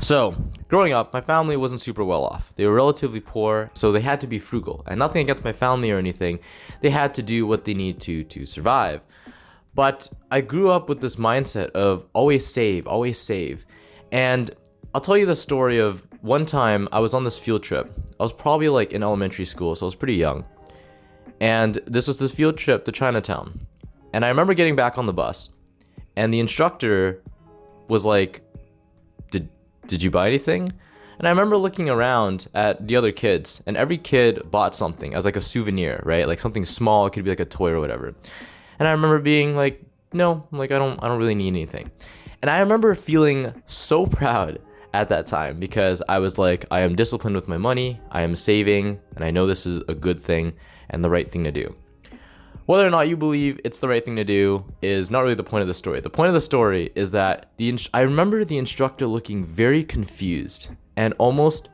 So, growing up, my family wasn't super well off. They were relatively poor, so they had to be frugal. And nothing against my family or anything. They had to do what they need to survive. But I grew up with this mindset of always save, always save. And I'll tell you the story of one time I was on this field trip. I was probably like in elementary school, so I was pretty young. And this was this field trip to Chinatown. And I remember getting back on the bus, and the instructor was like, did you buy anything? And I remember looking around at the other kids, and every kid bought something as like a souvenir, right? Like something small, it could be like a toy or whatever. And I remember being like, no, like I don't really need anything. And I remember feeling so proud at that time because I was like, I am disciplined with my money, I am saving, and I know this is a good thing and the right thing to do. Whether or not you believe it's the right thing to do is not really the point of the story. The point of the story is that I remember the instructor looking very confused and almost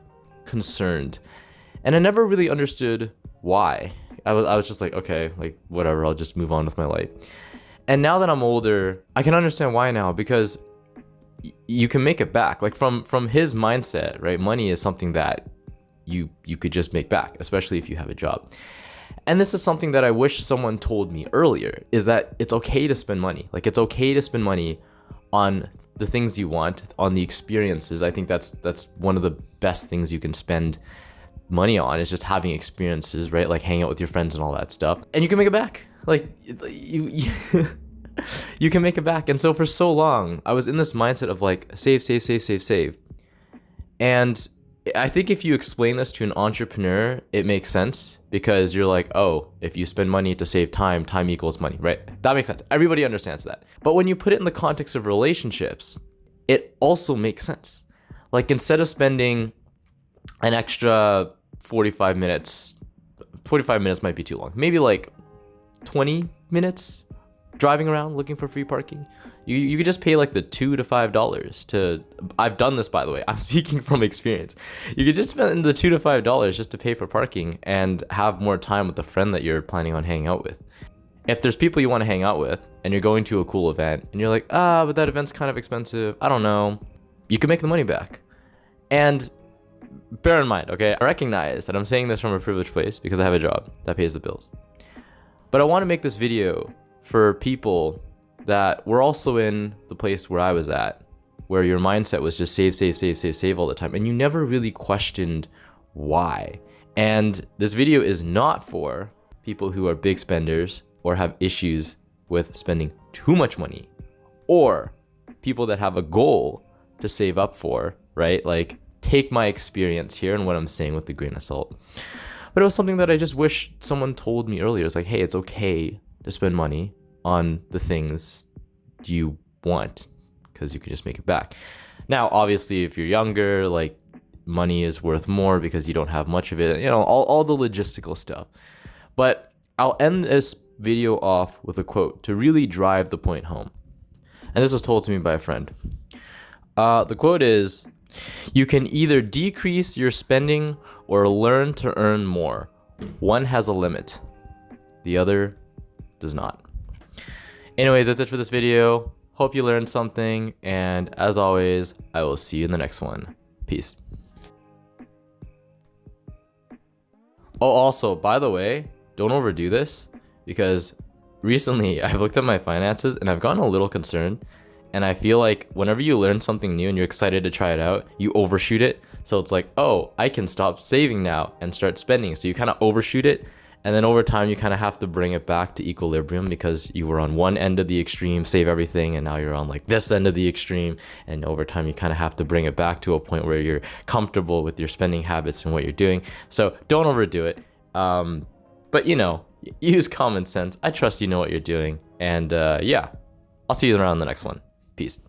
concerned. And I never really understood why. I was just like, okay, like whatever, I'll just move on with my life. And now that I'm older, I can understand why now, because you can make it back. Like from his mindset, right? Money is something that you could just make back, especially if you have a job. And this is something that I wish someone told me earlier, is that it's okay to spend money. Like it's okay to spend money on the things you want, on the experiences. I think that's one of the best things you can spend money on, is just having experiences, right? Like hanging out with your friends and all that stuff. And you can make it back. Like you you can make it back. And so for so long, I was in this mindset of like save, save, save, save, save. And I think if you explain this to an entrepreneur, it makes sense, because you're like, oh, if you spend money to save time, time equals money, right? That makes sense. Everybody understands that. But when you put it in the context of relationships, it also makes sense. Like instead of spending an extra 45 minutes might be too long, maybe like 20 minutes driving around looking for free parking. You could just pay like the $2 to $5 to, I've done this by the way, I'm speaking from experience. You could just spend the $2 to $5 just to pay for parking and have more time with the friend that you're planning on hanging out with. If there's people you want to hang out with and you're going to a cool event and you're like, but that event's kind of expensive, I don't know, you can make the money back. And bear in mind, okay, I recognize that I'm saying this from a privileged place because I have a job that pays the bills. But I want to make this video for people that were also in the place where I was at, where your mindset was just save, save, save, save, save all the time, and you never really questioned why. And this video is not for people who are big spenders or have issues with spending too much money, or people that have a goal to save up for, right? Like, take my experience here and what I'm saying with a grain of salt. But it was something that I just wish someone told me earlier. It's like, hey, it's okay to spend money on the things you want, because you can just make it back. Now, obviously, if you're younger, like money is worth more because you don't have much of it, you know, all the logistical stuff. But I'll end this video off with a quote to really drive the point home. And this was told to me by a friend. The quote is, "You can either decrease your spending or learn to earn more. One has a limit, the other does not." Anyways, that's it for this video. Hope you learned something, and as always, I will see you in the next one. Peace. Oh, also, by the way, don't overdo this, because recently I've looked at my finances and I've gotten a little concerned, and I feel like whenever you learn something new and you're excited to try it out, you overshoot it. So it's like, oh, I can stop saving now and start spending. So you kind of overshoot it. And then over time, you kind of have to bring it back to equilibrium, because you were on one end of the extreme, save everything, and now you're on like this end of the extreme. And over time, you kind of have to bring it back to a point where you're comfortable with your spending habits and what you're doing. So don't overdo it. But you know, use common sense. I trust you know what you're doing. And yeah, I'll see you around the next one. Peace.